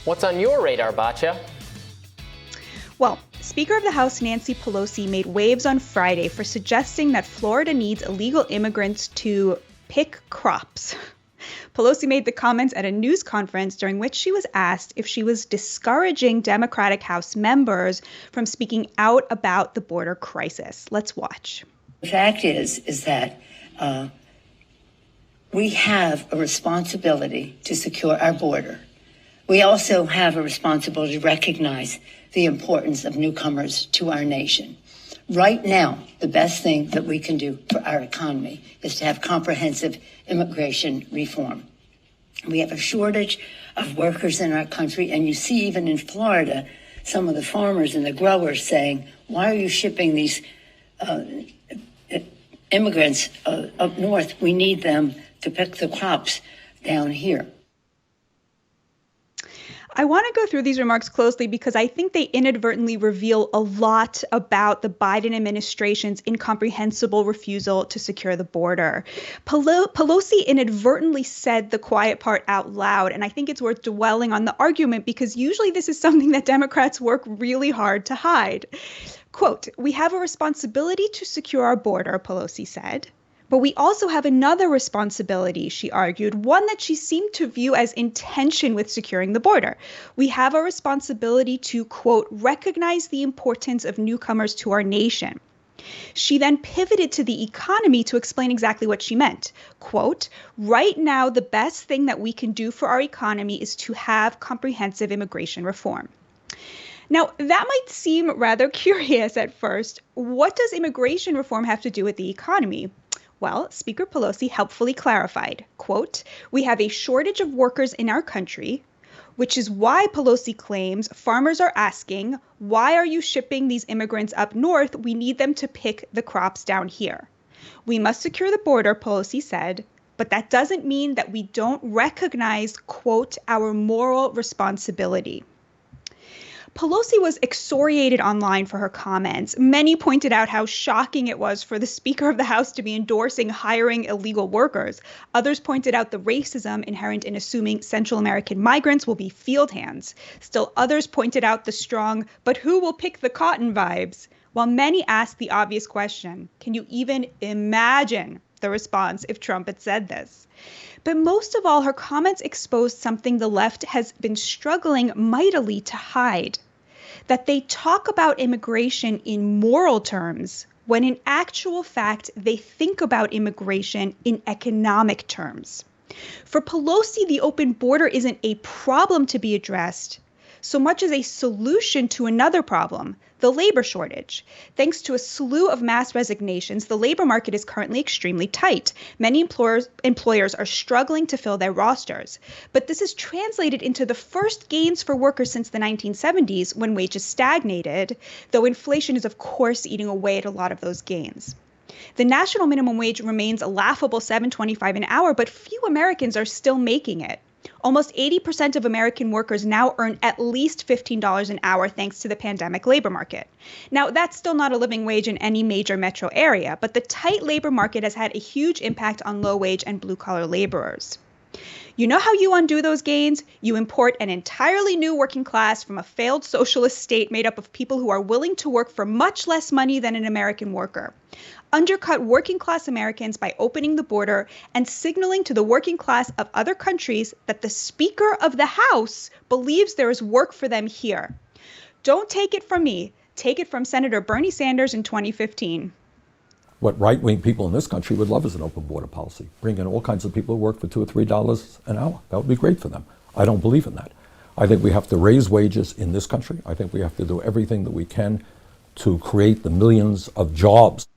What's on your radar, Batya? Well, Speaker of the House Nancy Pelosi made waves on Friday for suggesting that Florida needs illegal immigrants to pick crops. Pelosi made the comments at a news conference during which she was asked if she was discouraging Democratic House members from speaking out about the border crisis. Let's watch. The fact is that we have a responsibility to secure our border. We also have a responsibility to recognize the importance of newcomers to our nation. Right now, the best thing that we can do for our economy is to have comprehensive immigration reform. We have a shortage of workers in our country, and you see even in Florida, some of the farmers and the growers saying, why are you shipping these immigrants up north? We need them to pick the crops down here. I want to go through these remarks closely because I think they inadvertently reveal a lot about the Biden administration's incomprehensible refusal to secure the border. Pelosi inadvertently said the quiet part out loud, and I think it's worth dwelling on the argument because usually this is something that Democrats work really hard to hide. Quote, "We have a responsibility to secure our border," Pelosi said. But we also have another responsibility, she argued, one that she seemed to view as in tension with securing the border. We have a responsibility to, quote, recognize the importance of newcomers to our nation. She then pivoted to the economy to explain exactly what she meant. Quote, right now, the best thing that we can do for our economy is to have comprehensive immigration reform. Now, that might seem rather curious at first. What does immigration reform have to do with the economy? Well, Speaker Pelosi helpfully clarified, quote, we have a shortage of workers in our country, which is why Pelosi claims farmers are asking, why are you shipping these immigrants up north? We need them to pick the crops down here. We must secure the border, Pelosi said, but that doesn't mean that we don't recognize, quote, our moral responsibility. Pelosi was excoriated online for her comments. Many pointed out how shocking it was for the Speaker of the House to be endorsing hiring illegal workers. Others pointed out the racism inherent in assuming Central American migrants will be field hands. Still others pointed out the strong, but who will pick the cotton vibes? While many asked the obvious question, can you even imagine the response if Trump had said this? But most of all, her comments exposed something the left has been struggling mightily to hide, that they talk about immigration in moral terms, when in actual fact, they think about immigration in economic terms. For Pelosi, the open border isn't a problem to be addressed so much as a solution to another problem, the labor shortage. Thanks to a slew of mass resignations, the labor market is currently extremely tight. Many employers are struggling to fill their rosters. But this is translated into the first gains for workers since the 1970s when wages stagnated, though inflation is, of course, eating away at a lot of those gains. The national minimum wage remains a laughable $7.25 an hour, but few Americans are still making it. Almost 80% of American workers now earn at least $15 an hour thanks to the pandemic labor market. Now, that's still not a living wage in any major metro area, but the tight labor market has had a huge impact on low-wage and blue-collar laborers. You know how you undo those gains? You import an entirely new working class from a failed socialist state made up of people who are willing to work for much less money than an American worker. Undercut working class Americans by opening the border and signaling to the working class of other countries that the Speaker of the House believes there is work for them here. Don't take it from me. Take it from Senator Bernie Sanders in 2015. What right-wing people in this country would love is an open border policy. Bring in all kinds of people who work for $2 or $3 an hour. That would be great for them. I don't believe in that. I think we have to raise wages in this country. I think we have to do everything that we can to create the millions of jobs.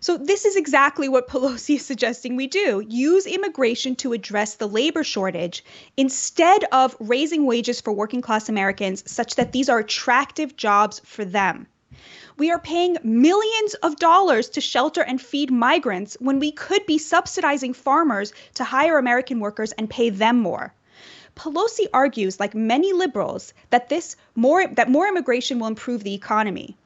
So this is exactly what Pelosi is suggesting we do. Use immigration to address the labor shortage instead of raising wages for working class Americans such that these are attractive jobs for them. We are paying millions of dollars to shelter and feed migrants when we could be subsidizing farmers to hire American workers and pay them more. Pelosi argues, like many liberals, that more immigration will improve the economy.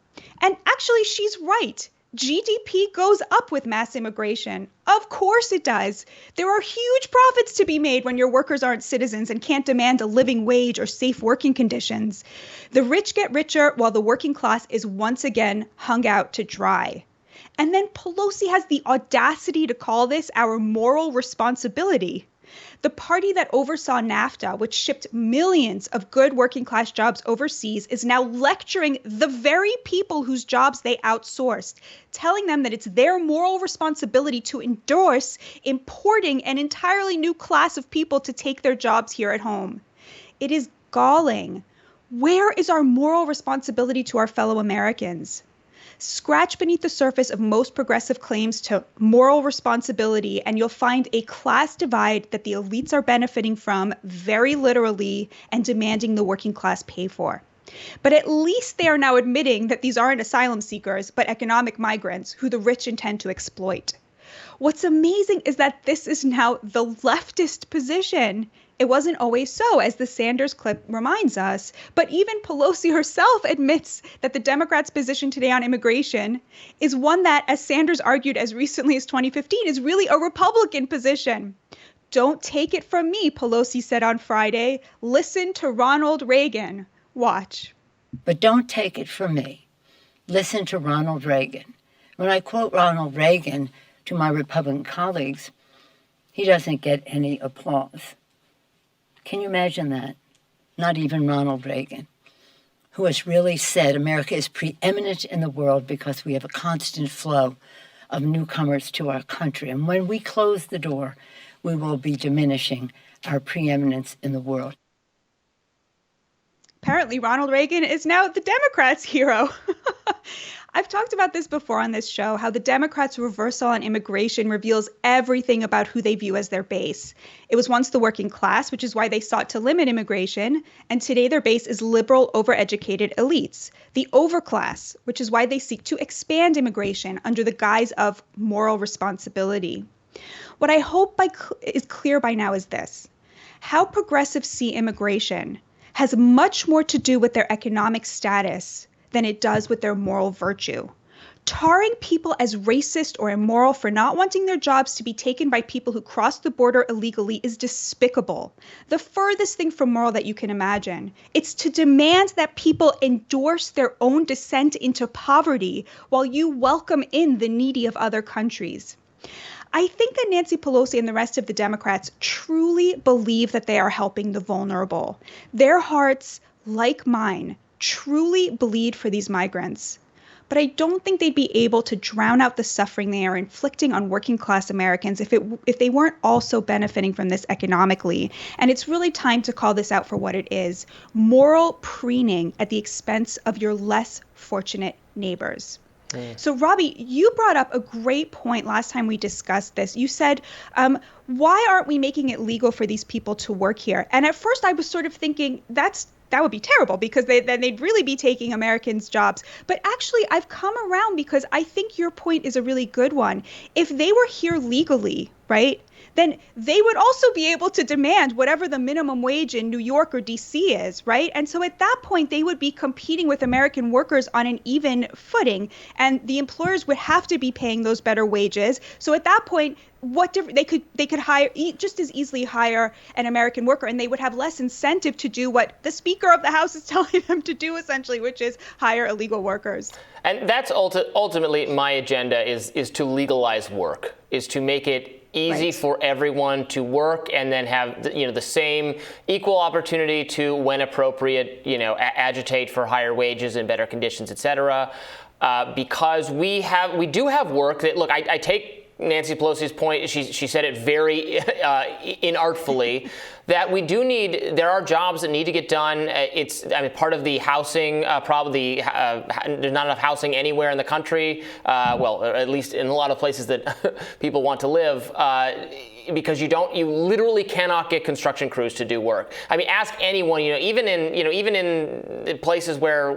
And actually, she's right. GDP goes up with mass immigration. Of course it does. There are huge profits to be made when your workers aren't citizens and can't demand a living wage or safe working conditions. The rich get richer while the working class is once again hung out to dry. And then Pelosi has the audacity to call this our moral responsibility. The party that oversaw NAFTA, which shipped millions of good working class jobs overseas, is now lecturing the very people whose jobs they outsourced, telling them that it's their moral responsibility to endorse importing an entirely new class of people to take their jobs here at home. It is galling. Where is our moral responsibility to our fellow Americans? Scratch beneath the surface of most progressive claims to moral responsibility, and you'll find a class divide that the elites are benefiting from very literally and demanding the working class pay for. But at least they are now admitting that these aren't asylum seekers, but economic migrants who the rich intend to exploit. What's amazing is that this is now the leftist position. It wasn't always so, as the Sanders clip reminds us. But even Pelosi herself admits that the Democrats' position today on immigration is one that, as Sanders argued as recently as 2015, is really a Republican position. Don't take it from me, Pelosi said on Friday. Listen to Ronald Reagan. Watch. But don't take it from me. Listen to Ronald Reagan. When I quote Ronald Reagan to my Republican colleagues, he doesn't get any applause. Can you imagine that? Not even Ronald Reagan, who has really said America is preeminent in the world because we have a constant flow of newcomers to our country. And when we close the door, we will be diminishing our preeminence in the world. Apparently, Ronald Reagan is now the Democrats' hero. I've talked about this before on this show, how the Democrats' reversal on immigration reveals everything about who they view as their base. It was once the working class, which is why they sought to limit immigration, and today their base is liberal, overeducated elites. The overclass, which is why they seek to expand immigration under the guise of moral responsibility. What I hope is clear by now is this. How progressives see immigration has much more to do with their economic status than it does with their moral virtue. Tarring people as racist or immoral for not wanting their jobs to be taken by people who cross the border illegally is despicable. The furthest thing from moral that you can imagine. It's to demand that people endorse their own descent into poverty while you welcome in the needy of other countries. I think that Nancy Pelosi and the rest of the Democrats truly believe that they are helping the vulnerable. Their hearts, like mine, truly bleed for these migrants. But I don't think they'd be able to drown out the suffering they are inflicting on working class Americans if they weren't also benefiting from this economically. And it's really time to call this out for what it is: moral preening at the expense of your less fortunate neighbors. So, Robbie, you brought up a great point last time we discussed this. You said, why aren't we making it legal for these people to work here? And at first I was sort of thinking that would be terrible because then they'd really be taking Americans' jobs. But actually, I've come around because I think your point is a really good one. If they were here legally, right, then they would also be able to demand whatever the minimum wage in New York or DC is, right? And so at that point, they would be competing with American workers on an even footing, and the employers would have to be paying those better wages. So at that point, they could hire just as easily hire an American worker, and they would have less incentive to do what the Speaker of the House is telling them to do, essentially, which is hire illegal workers. And that's ultimately my agenda is to legalize work, is to make it easy for everyone to work and then have the same equal opportunity to, when appropriate, agitate for higher wages and better conditions, et cetera. Because we do have work that, look, I take Nancy Pelosi's point. She said it very inartfully, that there are jobs that need to get done. Part of the housing problem, there's not enough housing anywhere in the country, well, or at least in a lot of places that people want to live, because you literally cannot get construction crews to do work. I mean, ask anyone, even in places where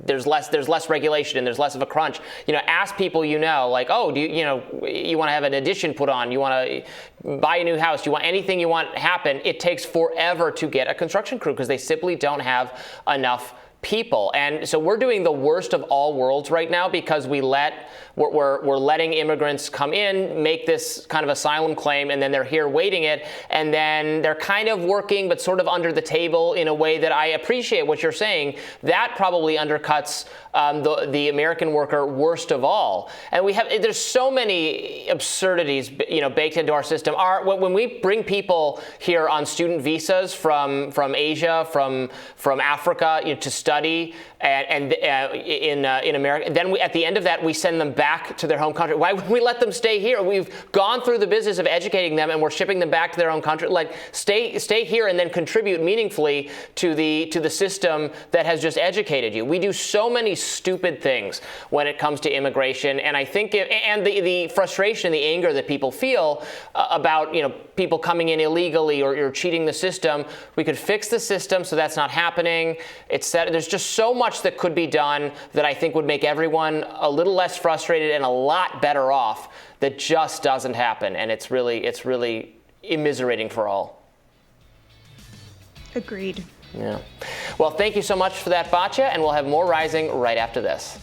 there's less regulation and there's less of a crunch, ask people, like, oh, do you want to have an addition put on? You want to buy a new house? You want anything you want happen? It takes forever to get a construction crew because they simply don't have enough people. And so we're doing the worst of all worlds right now because we're letting immigrants come in, make this kind of asylum claim, and then they're here waiting it, and then they're kind of working but sort of under the table in a way that I appreciate what you're saying. That probably undercuts the American worker worst of all. And there's so many absurdities, baked into our system. When we bring people here on student visas from Asia, from Africa, to study in America, then at the end of that we send them back to their home country. Why would we let them stay here? We've gone through the business of educating them, and we're shipping them back to their own country. Like, stay here and then contribute meaningfully to the system that has just educated you. We do so many stupid things when it comes to immigration, and I think the frustration, the anger that people feel about people coming in illegally or cheating the system. We could fix the system so that's not happening. There's just so much that could be done that I think would make everyone a little less frustrated and a lot better off. That just doesn't happen, and it's really immiserating for all. Agreed. Yeah. Well, thank you so much for that, Batya, and we'll have more Rising right after this.